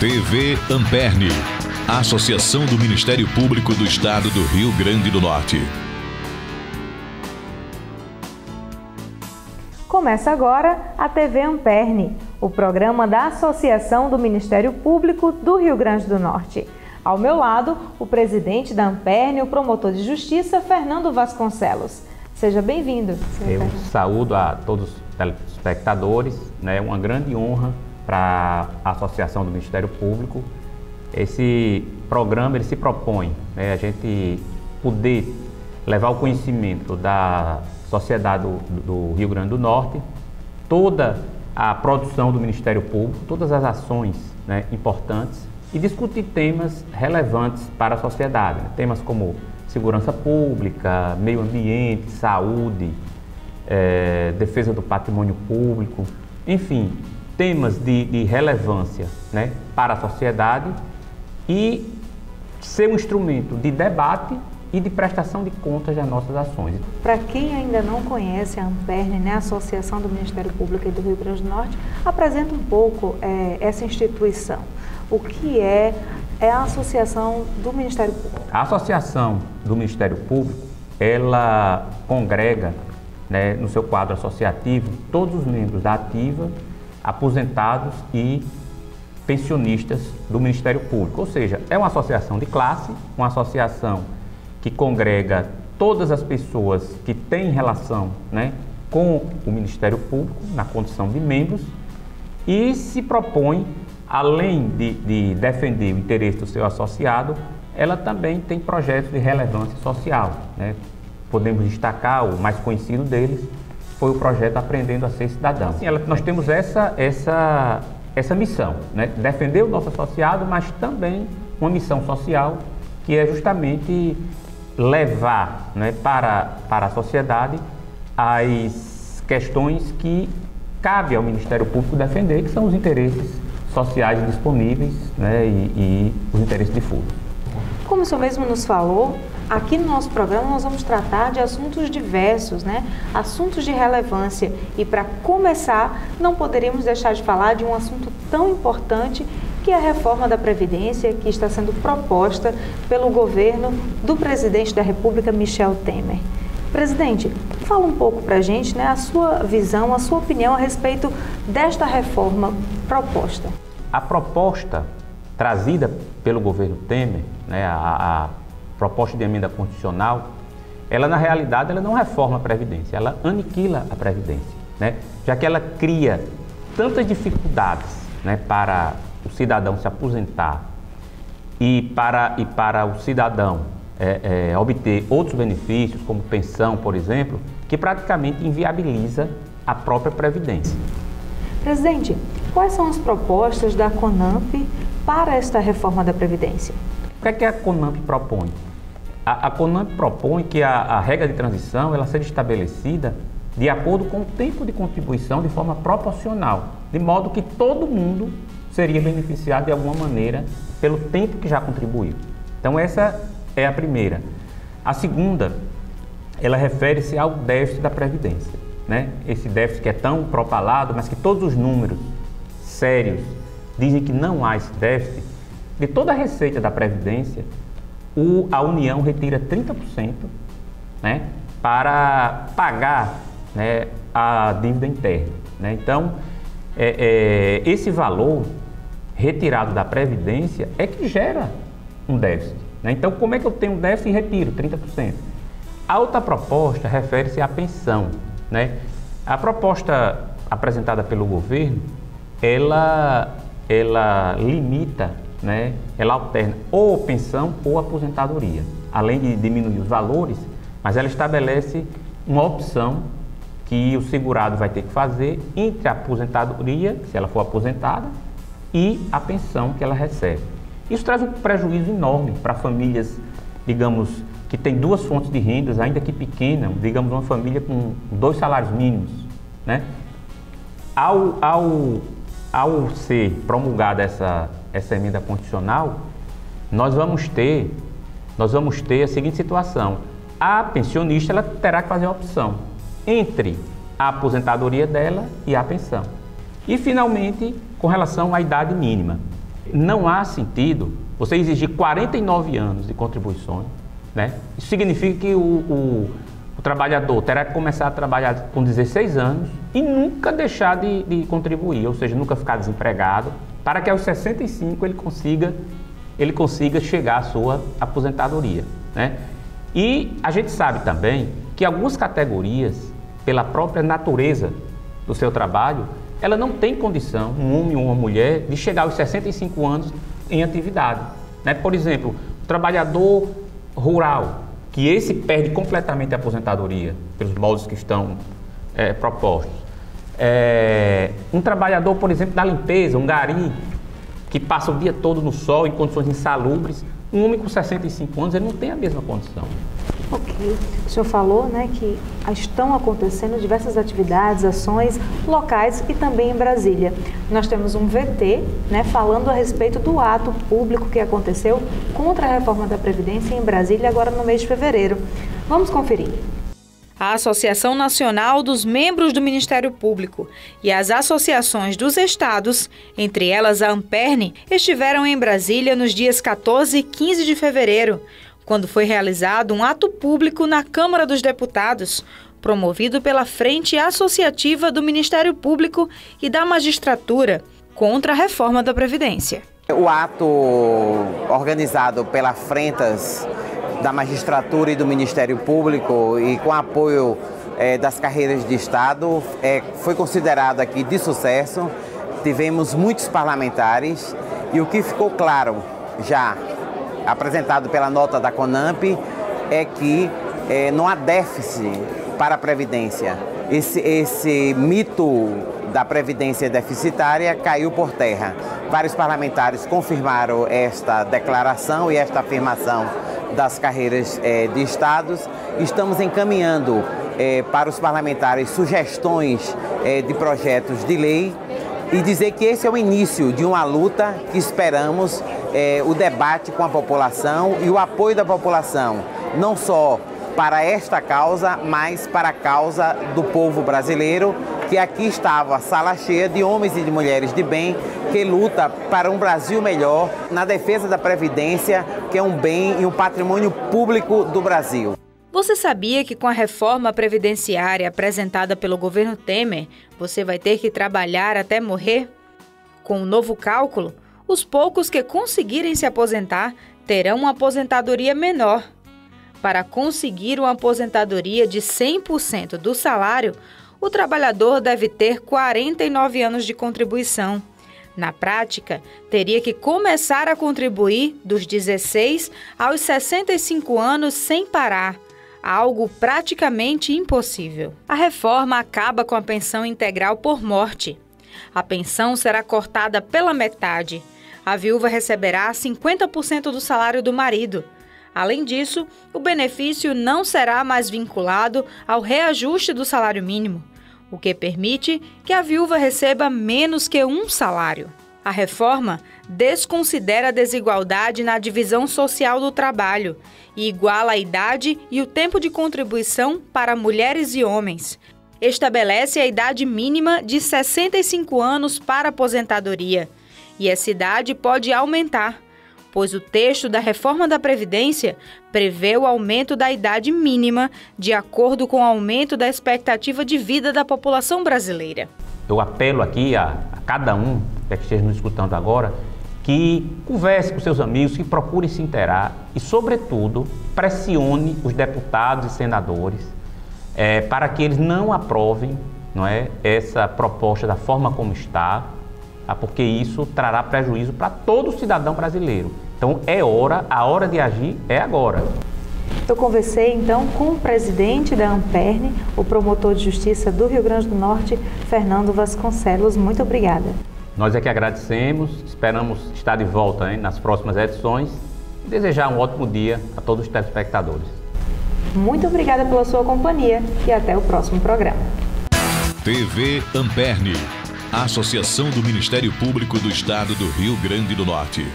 TV Amperne, a Associação do Ministério Público do Estado do Rio Grande do Norte. Começa agora a TV Amperne, o programa da Associação do Ministério Público do Rio Grande do Norte. Ao meu lado, o presidente da Amperne, o promotor de justiça, Fernando Vasconcelos. Seja bem-vindo. Eu saúdo a todos os telespectadores, né? Uma grande honra para a Associação do Ministério Público. Esse programa ele se propõe, né, a gente poder levar o conhecimento da sociedade do Rio Grande do Norte, toda a produção do Ministério Público, todas as ações, né, importantes e discutir temas relevantes para a sociedade, né? Temas como segurança pública, meio ambiente, saúde, defesa do patrimônio público, enfim, temas de relevância, né, para a sociedade e ser um instrumento de debate e de prestação de contas das nossas ações. Para quem ainda não conhece a Amperne, né, a Associação do Ministério Público do Rio Grande do Norte, apresenta um pouco essa instituição. O que é a Associação do Ministério Público? A Associação do Ministério Público, ela congrega, né, no seu quadro associativo todos os membros da ativa, aposentados e pensionistas do Ministério Público. Ou seja, é uma associação de classe, uma associação que congrega todas as pessoas que têm relação, né, com o Ministério Público, na condição de membros, e se propõe, além de defender o interesse do seu associado, ela também tem projetos de relevância social, né? Podemos destacar, o mais conhecido deles foi o projeto Aprendendo a Ser Cidadão. Assim, nós temos essa missão, né? Defender o nosso associado, mas também uma missão social que é justamente levar, né, para a sociedade as questões que cabe ao Ministério Público defender, que são os interesses sociais disponíveis, né, e os interesses difusos. Como o senhor mesmo nos falou, aqui no nosso programa nós vamos tratar de assuntos diversos, né? Assuntos de relevância. E para começar, não poderíamos deixar de falar de um assunto tão importante que é a reforma da Previdência, que está sendo proposta pelo governo do presidente da República, Michel Temer. Presidente, fala um pouco para a gente, né, a sua visão, a sua opinião a respeito desta reforma proposta. A proposta trazida pelo governo Temer, né, a proposta de emenda constitucional, ela na realidade ela não reforma a Previdência, ela aniquila a Previdência, né, já que ela cria tantas dificuldades, né, para o cidadão se aposentar e para o cidadão obter outros benefícios, como pensão, por exemplo, que praticamente inviabiliza a própria Previdência. Presidente, quais são as propostas da CONAMP para esta reforma da Previdência? O que é que a CONAMP propõe? A CONAMP propõe que a regra de transição ela seja estabelecida de acordo com o tempo de contribuição de forma proporcional, de modo que todo mundo seria beneficiado de alguma maneira pelo tempo que já contribuiu. Então essa é a primeira. A segunda, ela refere-se ao déficit da Previdência, né? Esse déficit que é tão propalado, mas que todos os números sérios dizem que não há esse déficit. De toda a receita da Previdência, a União retira 30%, né, para pagar, né, a dívida interna, né? Então, esse valor retirado da Previdência é que gera um déficit, né? Então, como é que eu tenho um déficit e retiro 30%? A outra proposta refere-se à pensão, né? A proposta apresentada pelo governo, ela limita, né, ela alterna ou pensão ou aposentadoria, além de diminuir os valores, mas ela estabelece uma opção que o segurado vai ter que fazer entre a aposentadoria, se ela for aposentada, e a pensão que ela recebe. Isso traz um prejuízo enorme para famílias, digamos, que tem duas fontes de rendas, ainda que pequena, digamos uma família com 2 salários mínimos, né? Ao ser promulgada essa emenda constitucional, nós vamos ter a seguinte situação: a pensionista ela terá que fazer a opção entre a aposentadoria dela e a pensão. E finalmente, com relação à idade mínima, não há sentido você exigir 49 anos de contribuições, né? Isso significa que o trabalhador terá que começar a trabalhar com 16 anos e nunca deixar de contribuir, ou seja, nunca ficar desempregado, para que aos 65 ele consiga chegar à sua aposentadoria, né? E a gente sabe também que algumas categorias, pela própria natureza do seu trabalho, ela não tem condição, um homem ou uma mulher, de chegar aos 65 anos em atividade, né? Por exemplo, o trabalhador rural, que esse perde completamente a aposentadoria, pelos moldes que estão propostos. Um trabalhador, por exemplo, da limpeza, um gari, que passa o dia todo no sol, em condições insalubres, um homem com 65 anos, ele não tem a mesma condição. Ok. O senhor falou, né, que estão acontecendo diversas atividades, ações locais e também em Brasília. Nós temos um VT, né, falando a respeito do ato público que aconteceu contra a reforma da Previdência em Brasília agora no mês de fevereiro. Vamos conferir. A Associação Nacional dos Membros do Ministério Público e as associações dos estados, entre elas a Amperne, estiveram em Brasília nos dias 14 e 15 de fevereiro, quando foi realizado um ato público na Câmara dos Deputados, promovido pela Frente Associativa do Ministério Público e da Magistratura contra a reforma da Previdência. O ato organizado pela Frentas da Magistratura e do Ministério Público e com apoio das carreiras de Estado foi considerado aqui de sucesso. Tivemos muitos parlamentares e o que ficou claro já apresentado pela nota da CONAMP é que não há déficit para a Previdência. Esse mito da Previdência deficitária caiu por terra. Vários parlamentares confirmaram esta declaração e esta afirmação das carreiras de estados. Estamos encaminhando para os parlamentares sugestões de projetos de lei e dizer que esse é o início de uma luta que esperamos o debate com a população e o apoio da população, não só para esta causa, mas para a causa do povo brasileiro, que aqui estava a sala cheia de homens e de mulheres de bem que luta para um Brasil melhor na defesa da Previdência, que é um bem e um patrimônio público do Brasil. Você sabia que com a reforma previdenciária apresentada pelo governo Temer, você vai ter que trabalhar até morrer? Com o novo cálculo, os poucos que conseguirem se aposentar terão uma aposentadoria menor. Para conseguir uma aposentadoria de 100% do salário, o trabalhador deve ter 49 anos de contribuição. Na prática, teria que começar a contribuir dos 16 aos 65 anos sem parar, algo praticamente impossível. A reforma acaba com a pensão integral por morte. A pensão será cortada pela metade. A viúva receberá 50% do salário do marido. Além disso, o benefício não será mais vinculado ao reajuste do salário mínimo, o que permite que a viúva receba menos que um salário. A reforma desconsidera a desigualdade na divisão social do trabalho e iguala a idade e o tempo de contribuição para mulheres e homens. Estabelece a idade mínima de 65 anos para aposentadoria e essa idade pode aumentar, pois o texto da reforma da Previdência prevê o aumento da idade mínima de acordo com o aumento da expectativa de vida da população brasileira. Eu apelo aqui a cada um que esteja nos escutando agora, que converse com seus amigos, que procure se inteirar e, sobretudo, pressione os deputados e senadores para que eles não aprovem, essa proposta da forma como está, porque isso trará prejuízo para todo cidadão brasileiro. Então a hora de agir é agora. Eu conversei então com o presidente da Amperne, o promotor de justiça do Rio Grande do Norte, Fernando Vasconcelos. Muito obrigada. Nós é que agradecemos, esperamos estar de volta nas próximas edições e desejar um ótimo dia a todos os telespectadores. Muito obrigada pela sua companhia e até o próximo programa. TV Amperne, Associação do Ministério Público do Estado do Rio Grande do Norte.